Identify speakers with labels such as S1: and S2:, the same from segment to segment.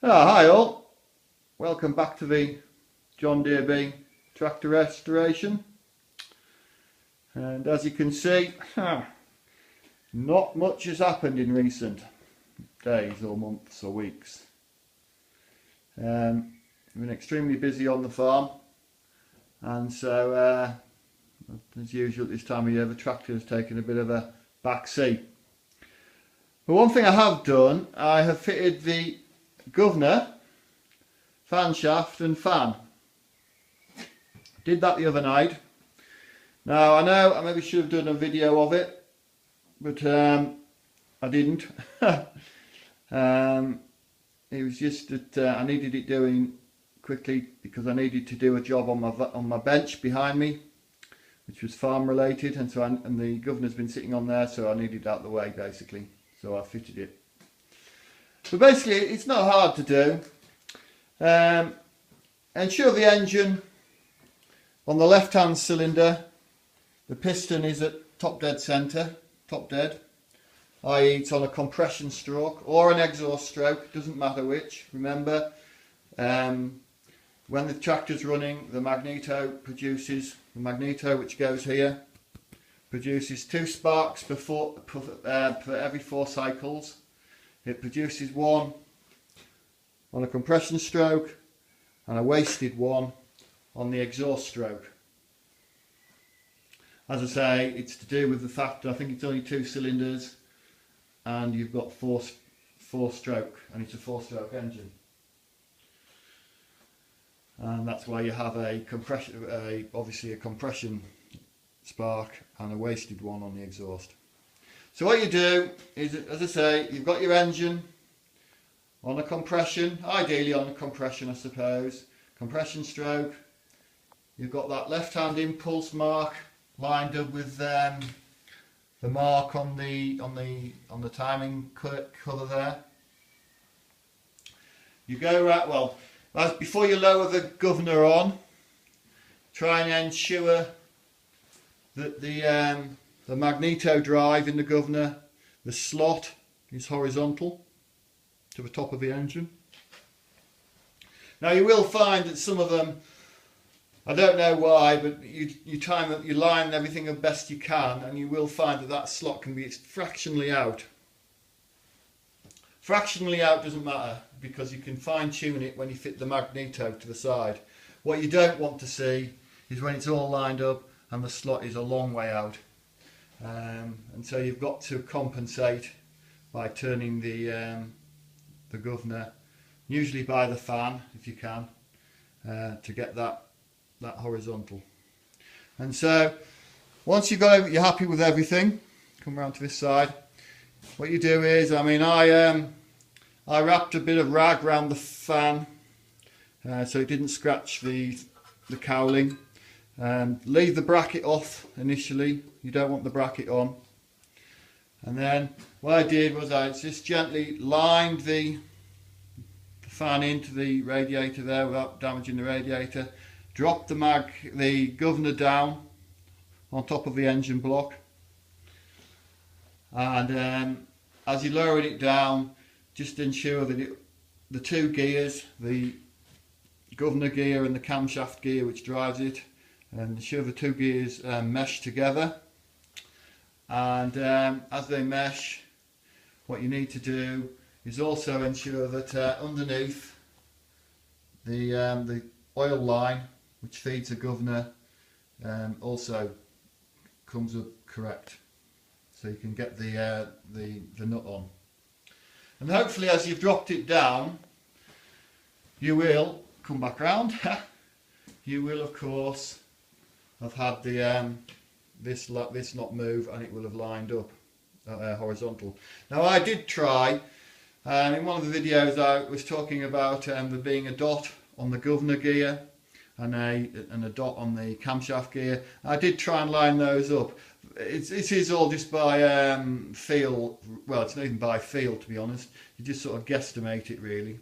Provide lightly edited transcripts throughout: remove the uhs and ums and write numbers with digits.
S1: Hi all, welcome back to the John Deere B tractor restoration. And as you can see, not much has happened in recent days or months or weeks. We've been extremely busy on the farm, and so as usual at this time of year the tractor has taken a bit of a back seat. But one thing I have done, I have fitted the governor, fan shaft and fan. Did that the other night. Now I know I maybe should have done a video of it, but I didn't. It was just that I needed it doing quickly because I needed to do a job on my bench behind me, which was farm related, and so and the governor's been sitting on there, so I needed it out of the way basically. So I fitted it. But basically, it's not hard to do. Ensure the engine on the left-hand cylinder, the piston is at top dead centre, top dead, i.e. it's on a compression stroke or an exhaust stroke, doesn't matter which. Remember, when the tractor's running, the magneto, which goes here, produces 2 sparks per every 4 cycles. It produces one on a compression stroke and a wasted one on the exhaust stroke. As I say, it's to do with the fact that I think it's only 2 cylinders and you've got 4 stroke, and it's a 4-stroke engine. And that's why you have obviously a compression spark and a wasted one on the exhaust. So what you do is, as I say, you've got your engine on a compression, ideally on a compression I suppose, compression stroke. You've got that left-hand impulse mark lined up with the mark on the timing cover there. You go right, well, before you lower the governor on, try and ensure that the magneto drive in the governor, the slot is horizontal to the top of the engine. Now you will find that some of them, I don't know why, but you line everything as best you can, and you will find that that slot can be fractionally out. Fractionally out doesn't matter because you can fine tune it when you fit the magneto to the side. What you don't want to see is when it's all lined up and the slot is a long way out. And so you've got to compensate by turning the governor, usually by the fan if you can, to get that horizontal. And so once you've got you're happy with everything, come around to this side. What you do is, I wrapped a bit of rag around the fan so it didn't scratch the cowling. Leave the bracket off initially, you don't want the bracket on. And then what I did was I just gently lined the fan into the radiator there without damaging the radiator. Dropped the governor down on top of the engine block. And as you lowered it down, just ensure that the 2 gears, the governor gear and the camshaft gear which drives it, and ensure the 2 gears mesh together. And as they mesh, what you need to do is also ensure that underneath the oil line which feeds the governor also comes up correct, so you can get the nut on. And hopefully as you've dropped it down, you will come back round. You will of course have had this not move, and it will have lined up horizontal. Now I did try, in one of the videos I was talking about there being a dot on the governor gear and a dot on the camshaft gear. I did try and line those up. It is all just by feel. Well, it's not even by feel, to be honest. You just sort of guesstimate it really.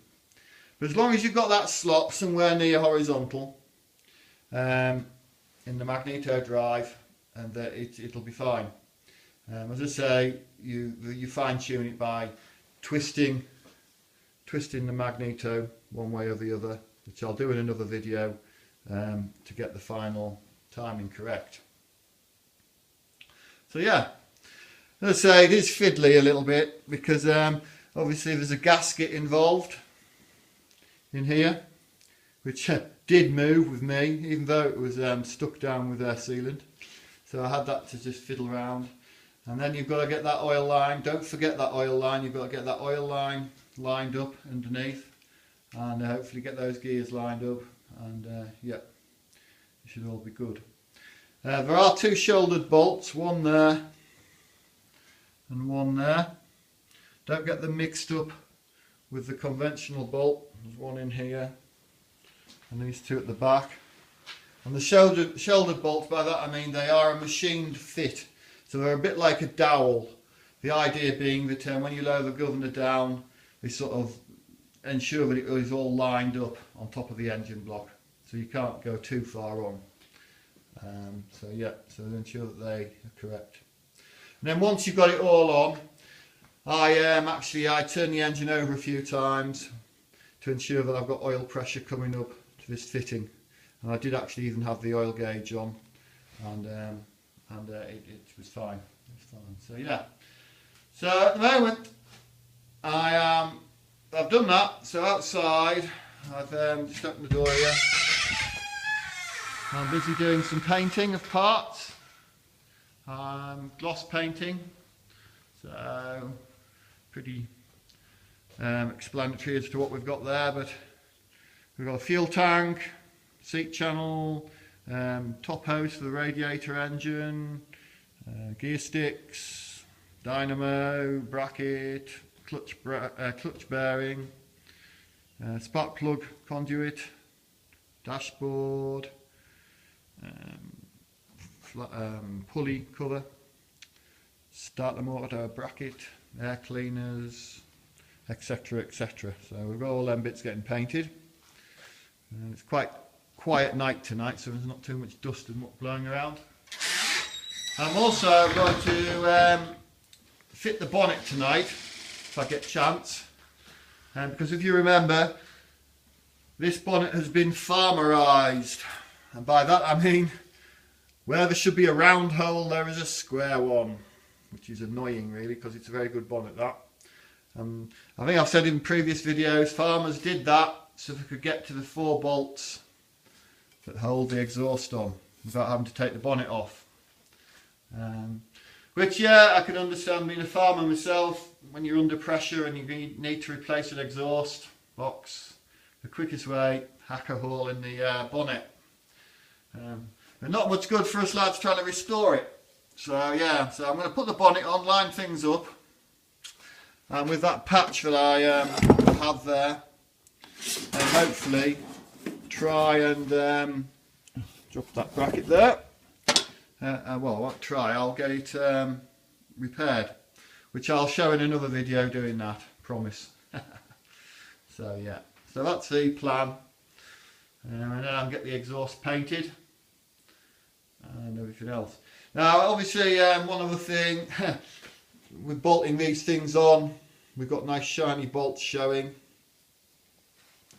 S1: But as long as you've got that slot somewhere near horizontal in the magneto drive, and it'll be fine. As I say, you fine tune it by twisting twisting the magneto one way or the other, which I'll do in another video to get the final timing correct. So yeah, as I say, it is fiddly a little bit because obviously there's a gasket involved in here, which did move with me, even though it was stuck down with air sealant. So I had that to just fiddle around. And then you've got to get that oil line. Don't forget that oil line. You've got to get that oil line lined up underneath, and hopefully get those gears lined up. And yeah, it should all be good. There are two shouldered bolts, one there and one there. Don't get them mixed up with the conventional bolt. There's one in here and these two at the back. And the shouldered bolts, by that I mean they are a machined fit, so they're a bit like a dowel. The idea being that when you lower the governor down, they sort of ensure that it is all lined up on top of the engine block, so you can't go too far on. So yeah, so ensure that they are correct. And then once you've got it all on, I turn the engine over a few times to ensure that I've got oil pressure coming up to this fitting. And I did actually even have the oil gauge on, and it was fine. It was fine. So yeah. So at the moment, I've done that. So outside, I've just opened the door here. I'm busy doing some painting of parts, gloss painting. So pretty explanatory as to what we've got there. But we've got a fuel tank, seat channel, top hose for the radiator engine, gear sticks, dynamo, bracket, clutch bearing, spark plug conduit, dashboard, pulley cover, starter motor bracket, air cleaners, etc, etc. So we've got all them bits getting painted. It's quite quiet night tonight, so there's not too much dust and muck blowing around. I'm also going to fit the bonnet tonight if I get a chance, because if you remember, this bonnet has been farmerised, and by that I mean where there should be a round hole there is a square one, which is annoying really, because it's a very good bonnet that. I think I've said in previous videos, farmers did that so they could get to the 4 bolts that hold the exhaust on without having to take the bonnet off. Which, yeah, I can understand, being a farmer myself, when you're under pressure and you need to replace an exhaust box, the quickest way, hack a hole in the bonnet. But not much good for us lads trying to restore it. So yeah, so I'm going to put the bonnet on, line things up, and with that patch that I have there, and hopefully try and drop that bracket there. Well, I won't try, I'll get it repaired, which I'll show in another video doing that, promise. So yeah, so that's the plan, and then I'll get the exhaust painted and everything else. Now obviously one other thing, with bolting these things on, we've got nice shiny bolts showing.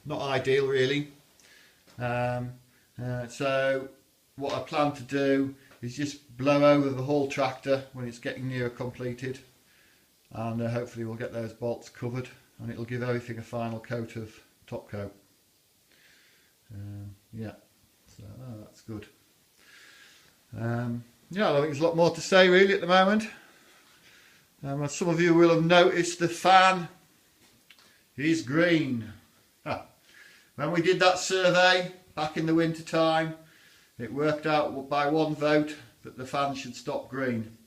S1: Not ideal really. So what I plan to do is just blow over the whole tractor when it's getting near completed, and hopefully we'll get those bolts covered and it'll give everything a final coat of top coat. Yeah, so that's good. Yeah, I think there's a lot more to say really at the moment. As some of you will have noticed, the fan is green. When we did that survey back in the winter time, it worked out by one vote that the fan should stop green.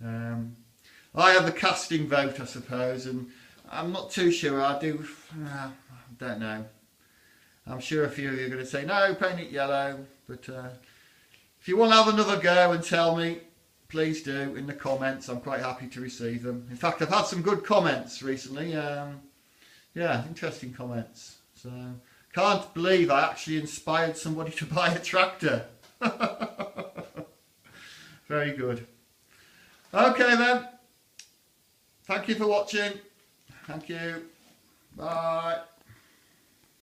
S1: I have the casting vote, I suppose, and I'm not too sure. I don't know. I'm sure a few of you are going to say no, paint it yellow, but if you want to have another go and tell me, please do in the comments. I'm quite happy to receive them. In fact, I've had some good comments recently. Yeah, interesting comments. So, can't believe I actually inspired somebody to buy a tractor. Very good. Okay then. Thank you for watching. Thank you. Bye.